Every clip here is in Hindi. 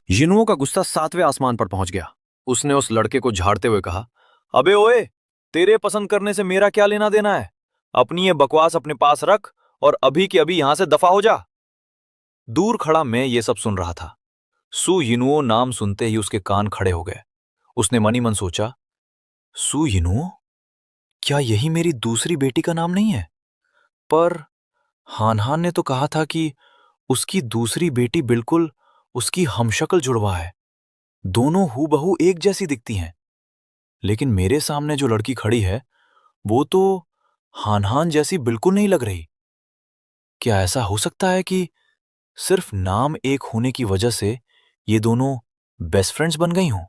यिनुओ का गुस्सा 7वें आसमान पर पहुंच गया। उसने उस लड़के को झाड़ते हुए कहा, अबे ओए, तेरे पसंद करने से मेरा क्या लेना देना है? अपनी ये बकवास अपने पास रख और अभी के अभी यहां से दफा हो जा। दूर खड़ा मैं ये सब सुन रहा था। सु यिनुओ नाम सुनते ही उसके कान खड़े हो गए। उसने मनी मन सोचा, सु यिनुओ? क्या यही मेरी दूसरी बेटी का नाम नहीं है? पर हानहान ने तो कहा था कि उसकी दूसरी बेटी बिल्कुल उसकी हमशक्ल जुड़वा है। दोनों हूबहू एक जैसी दिखती हैं। लेकिन मेरे सामने जो लड़की खड़ी है वो तो हानहान जैसी बिल्कुल नहीं लग रही। क्या ऐसा हो सकता है कि सिर्फ नाम एक होने की वजह से ये दोनों बेस्ट फ्रेंड्स बन गई हों?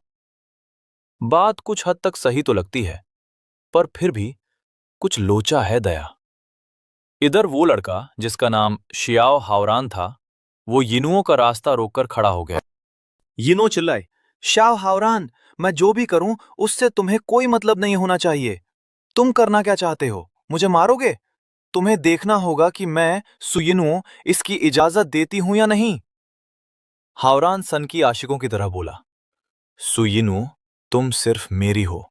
बात कुछ हद तक सही तो लगती है, पर फिर भी कुछ लोचा है दया। इधर वो लड़का जिसका नाम शियाओ हावरान था, वो यिनुओं का रास्ता रोककर खड़ा हो गया। यिनो चिल्लाए, शाओ हावरान, मैं जो भी करूं उससे तुम्हें कोई मतलब नहीं होना चाहिए। तुम करना क्या चाहते हो? मुझे मारोगे? तुम्हें देखना होगा कि मैं सुयिनुओ इसकी इजाजत देती हूं या नहीं। हावरान सन की आशिकों की तरह बोला, सुयिनु, तुम सिर्फ मेरी हो।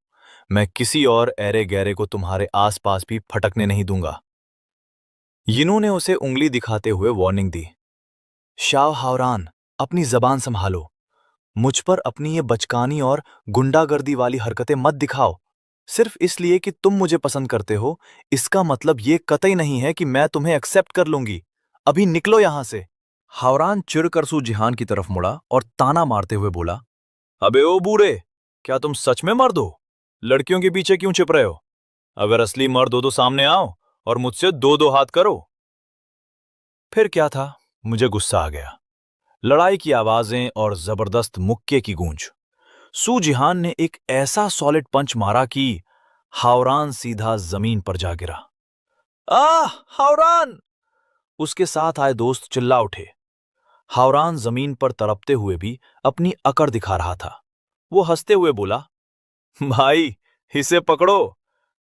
मैं किसी और ऐरे गैरे को तुम्हारे आसपास भी फटकने नहीं दूंगा। यिनु ने उसे उंगली दिखाते हुए वार्निंग दी। शाओ हावरान, अपनी जबान संभालो। मुझ पर अपनी ये बचकानी और गुंडागर्दी वाली हरकतें मत दिखाओ। सिर्फ इसलिए कि तुम मुझे पसंद करते हो, इसका मतलब ये कतई नहीं है कि मैं तुम्हें एक्सेप्ट कर लूंगी। अभी निकलो यहां से। हावरान चिढ़कर सू जिहान की तरफ मुड़ा और ताना मारते हुए बोला, अबे ओ बूढ़े, क्या तुम सच में मर्द हो? लड़कियों के पीछे क्यों छिप रहे हो? अगर असली मर्द हो तो सामने आओ और मुझसे दो दो हाथ करो। फिर क्या था, मुझे गुस्सा आ गया। लड़ाई की आवाजें और जबरदस्त मुक्के की गूंज। सू जिहान ने एक ऐसा सॉलिड पंच मारा कि हावरान सीधा जमीन पर जा गिरा। हावरान! उसके साथ आए दोस्त चिल्ला उठे। हावरान जमीन पर तड़पते हुए भी अपनी अकड़ दिखा रहा था। वो हंसते हुए बोला, भाई, इसे पकड़ो।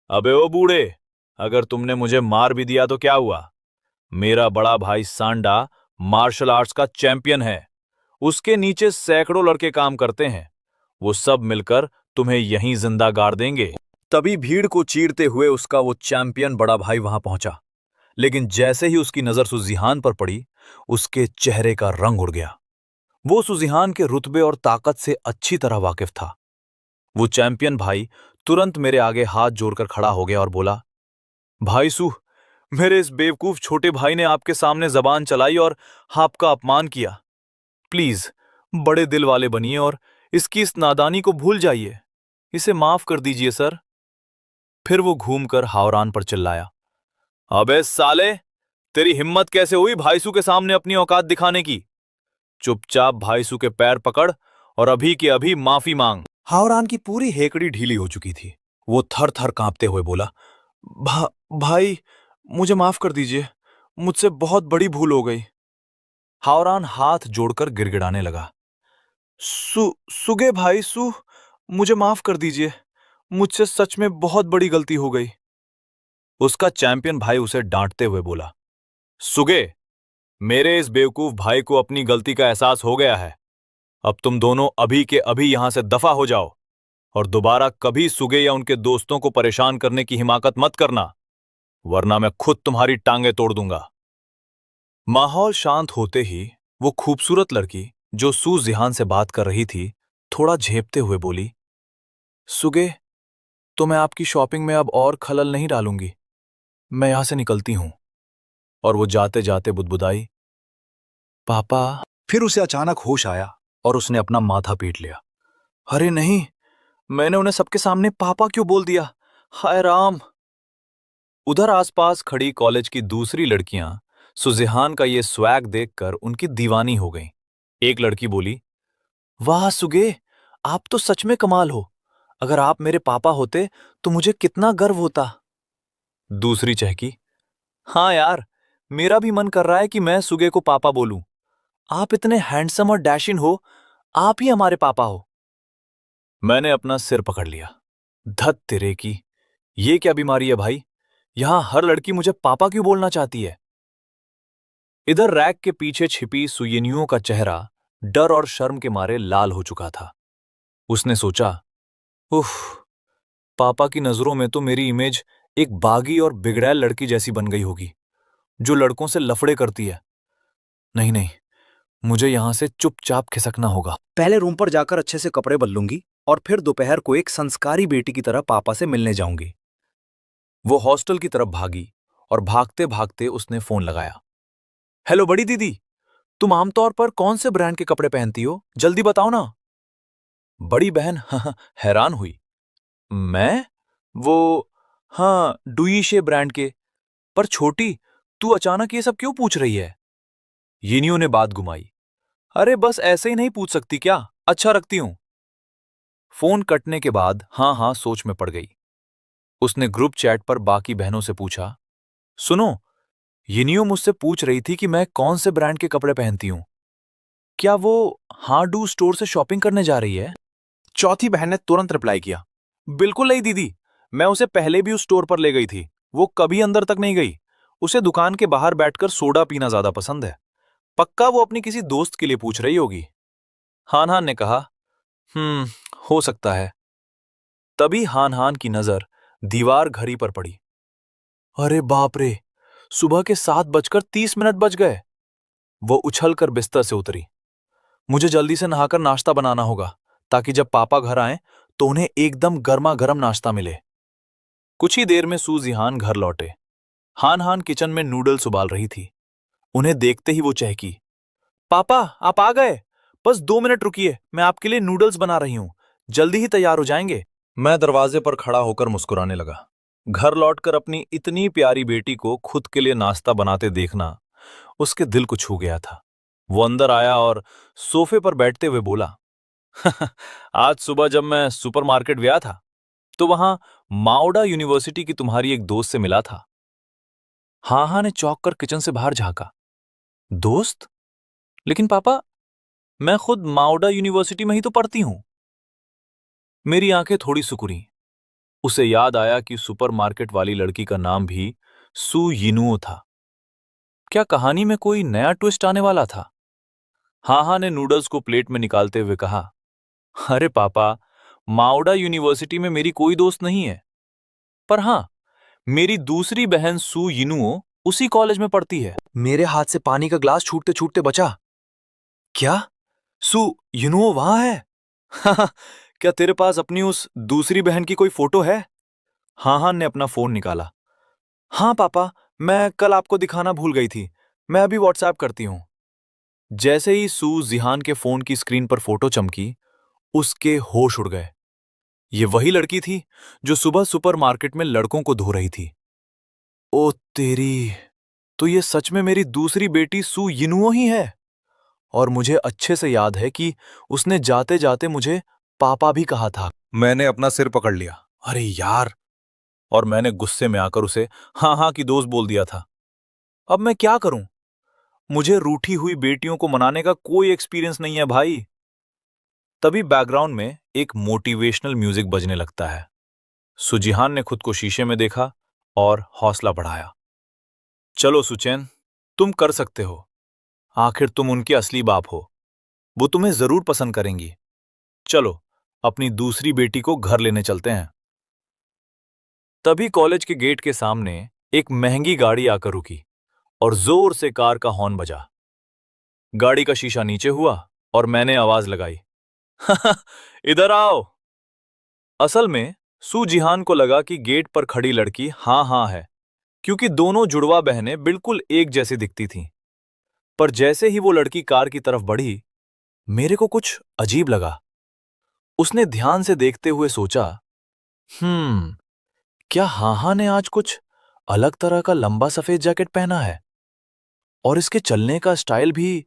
अबे ओ बूढ़े, अगर तुमने मुझे मार भी दिया तो क्या हुआ? मेरा बड़ा भाई सांडा मार्शल आर्ट्स का चैंपियन है। उसके नीचे सैकड़ों लड़के काम करते हैं। वो सब मिलकर तुम्हें यहीं जिंदा गाड़ देंगे। तभी भीड़ को चीरते हुए उसका वो चैंपियन बड़ा भाई वहां पहुंचा। लेकिन जैसे ही उसकी नजर सुजिहान पर पड़ी, उसके चेहरे का रंग उड़ गया। वो सुजिहान के रुतबे और ताकत से अच्छी तरह वाकिफ था। वो चैंपियन भाई तुरंत मेरे आगे हाथ जोड़कर खड़ा हो गया और बोला, भाई सू, मेरे इस बेवकूफ छोटे भाई ने आपके सामने जबान चलाई और आपका अपमान किया। प्लीज बड़े दिल वाले बनिए और इसकी इस नादानी को भूल जाइए। इसे माफ कर दीजिए सर। फिर वो घूमकर हावरान पर चिल्लाया, अबे साले, तेरी हिम्मत कैसे हुई भाईसू के सामने अपनी औकात दिखाने की? चुपचाप भाईसू के पैर पकड़ और अभी के अभी माफी मांग। हावरान की पूरी हेकड़ी ढीली हो चुकी थी। वो थर थर कांपते हुए बोला, भाई, मुझे माफ कर दीजिए। मुझसे बहुत बड़ी भूल हो गई। हावरान हाथ जोड़कर गिड़गिड़ाने लगा, सुगे भाई सू, मुझे माफ कर दीजिए। मुझसे सच में बहुत बड़ी गलती हो गई। उसका चैंपियन भाई उसे डांटते हुए बोला, सुगे, मेरे इस बेवकूफ भाई को अपनी गलती का एहसास हो गया है। अब तुम दोनों अभी के अभी यहां से दफा हो जाओ और दोबारा कभी सुगे या उनके दोस्तों को परेशान करने की हिमाकत मत करना, वरना मैं खुद तुम्हारी टांगे तोड़ दूंगा। माहौल शांत होते ही वो खूबसूरत लड़की जो सू जिहान से बात कर रही थी, थोड़ा झेपते हुए बोली, सुगे, तो मैं आपकी शॉपिंग में अब और खलल नहीं डालूंगी। मैं यहां से निकलती हूं। और वो जाते जाते बुदबुदाई, पापा। फिर उसे अचानक होश आया और उसने अपना माथा पीट लिया। अरे नहीं, मैंने उन्हें सबके सामने पापा क्यों बोल दिया? हाय राम! उधर आसपास खड़ी कॉलेज की दूसरी लड़कियां सुजेहान का ये स्वैग देखकर उनकी दीवानी हो गईं। एक लड़की बोली, वाह सुगे, आप तो सच में कमाल हो। अगर आप मेरे पापा होते तो मुझे कितना गर्व होता। दूसरी चहकी, हाँ यार, मेरा भी मन कर रहा है कि मैं सुगे को पापा बोलूं। आप इतने हैंडसम और डैशिंग हो, आप ही हमारे पापा हो। मैंने अपना सिर पकड़ लिया। धत तेरे की, ये क्या बीमारी है भाई? यहां हर लड़की मुझे पापा क्यों बोलना चाहती है? इधर रैक के पीछे छिपी सुयिनियों का चेहरा डर और शर्म के मारे लाल हो चुका था। उसने सोचा, उफ, पापा की नजरों में तो मेरी इमेज एक बागी और बिगड़ैल लड़की जैसी बन गई होगी, जो लड़कों से लफड़े करती है। नहीं नहीं, मुझे यहां से चुपचाप खिसकना होगा। पहले रूम पर जाकर अच्छे से कपड़े बदलूंगी और फिर दोपहर को एक संस्कारी बेटी की तरह पापा से मिलने जाऊंगी। वो हॉस्टल की तरफ भागी और भागते भागते उसने फोन लगाया। हेलो बड़ी दीदी, तुम आमतौर पर कौन से ब्रांड के कपड़े पहनती हो? जल्दी बताओ ना। बड़ी बहन हैरान हुई। मैं? वो, हाँ, डुईशे ब्रांड के। पर छोटी, तू अचानक ये सब क्यों पूछ रही है? यिनियो ने बात घुमाई। अरे बस ऐसे ही नहीं पूछ सकती क्या? अच्छा रखती हूं। फोन कटने के बाद हाँ हाँ सोच में पड़ गई। उसने ग्रुप चैट पर बाकी बहनों से पूछा, सुनो, यिनियो मुझसे पूछ रही थी कि मैं कौन से ब्रांड के कपड़े पहनती हूं। क्या वो हाडू स्टोर से शॉपिंग करने जा रही है? चौथी बहन ने तुरंत रिप्लाई किया, बिल्कुल नहीं दीदी, मैं उसे पहले भी उस स्टोर पर ले गई थी। वो कभी अंदर तक नहीं गई। उसे दुकान के बाहर बैठकर सोडा पीना ज्यादा पसंद है। पक्का वो अपनी किसी दोस्त के लिए पूछ रही होगी। हान हान ने कहा, हो सकता है। तभी हान हान की नजर दीवार घड़ी पर पड़ी। अरे बाप रे, सुबह के 7:30 बज गए। वो उछलकर बिस्तर से उतरी। मुझे जल्दी से नहाकर नाश्ता बनाना होगा, ताकि जब पापा घर आएं तो उन्हें एकदम गर्मा गर्म नाश्ता मिले। कुछ ही देर में सू जिहान घर लौटे। हान हान किचन में नूडल्स उबाल रही थी। उन्हें देखते ही वो चहकी। पापा, आप आ गए? बस 2 मिनट रुकिए, मैं आपके लिए नूडल्स बना रही हूं। जल्दी ही तैयार हो जाएंगे। मैं दरवाजे पर खड़ा होकर मुस्कुराने लगा। घर लौटकर अपनी इतनी प्यारी बेटी को खुद के लिए नाश्ता बनाते देखना उसके दिल को छू गया था। वो अंदर आया और सोफे पर बैठते हुए बोला, आज सुबह जब मैं सुपरमार्केट गया था तो वहां माओडा यूनिवर्सिटी की तुम्हारी एक दोस्त से मिला था। हाँ हाँ ने चौंक कर किचन से बाहर झांका। दोस्त? लेकिन पापा, मैं खुद माओडा यूनिवर्सिटी में ही तो पढ़ती हूं। मेरी आंखें थोड़ी सुकुरी। उसे याद आया कि सुपरमार्केट वाली लड़की का नाम भी सू यिनुओ था। क्या कहानी में कोई नया ट्विस्ट आने वाला था? हाहा ने नूडल्स को प्लेट में निकालते हुए कहा, अरे पापा, माओडा यूनिवर्सिटी में मेरी कोई दोस्त नहीं है। पर हां, मेरी दूसरी बहन सू यिनुओ उसी कॉलेज में पढ़ती है। मेरे हाथ से पानी का ग्लास छूटते छूटते बचा। क्या सू यिनुओ वहां है? क्या तेरे पास अपनी उस दूसरी बहन की कोई फोटो है? हाहान ने अपना फोन निकाला। हाँ पापा, मैं कल आपको दिखाना भूल गई थी। मैं अभी व्हाट्सएप करती हूं। जैसे ही सू जिहान के फोन की स्क्रीन पर फोटो चमकी, उसके होश उड़ गए। ये वही लड़की थी जो सुबह सुपरमार्केट में लड़कों को धो रही थी। ओ तेरी, तो ये सच में मेरी दूसरी बेटी सू यिनुओ ही है। और मुझे अच्छे से याद है कि उसने जाते जाते मुझे पापा भी कहा था। मैंने अपना सिर पकड़ लिया। अरे यार, और मैंने गुस्से में आकर उसे हाँ हाँ की दोस्त बोल दिया था। अब मैं क्या करूं? मुझे रूठी हुई बेटियों को मनाने का कोई एक्सपीरियंस नहीं है भाई। तभी बैकग्राउंड में एक मोटिवेशनल म्यूजिक बजने लगता है। सुजिहान ने खुद को शीशे में देखा और हौसला बढ़ाया। चलो सुचैन, तुम कर सकते हो। आखिर तुम उनकी असली बाप हो। वो तुम्हें जरूर पसंद करेंगी। चलो, अपनी दूसरी बेटी को घर लेने चलते हैं। तभी कॉलेज के गेट के सामने एक महंगी गाड़ी आकर रुकी और जोर से कार का हॉर्न बजा। गाड़ी का शीशा नीचे हुआ और मैंने आवाज लगाई, इधर आओ। असल में सू जिहान को लगा कि गेट पर खड़ी लड़की हाँ हाँ है, क्योंकि दोनों जुड़वा बहनें बिल्कुल एक जैसी दिखती थीं। पर जैसे ही वो लड़की कार की तरफ बढ़ी, मेरे को कुछ अजीब लगा। उसने ध्यान से देखते हुए सोचा, क्या हाहा ने आज कुछ अलग तरह का लंबा सफेद जैकेट पहना है? और इसके चलने का स्टाइल भी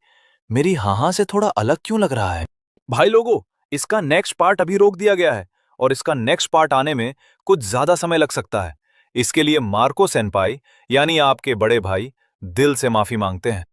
मेरी हाहा से थोड़ा अलग क्यों लग रहा है? भाई लोगों, इसका नेक्स्ट पार्ट अभी रोक दिया गया है और इसका नेक्स्ट पार्ट आने में कुछ ज्यादा समय लग सकता है। इसके लिए मार्को सेनपाई यानी आपके बड़े भाई दिल से माफी मांगते हैं।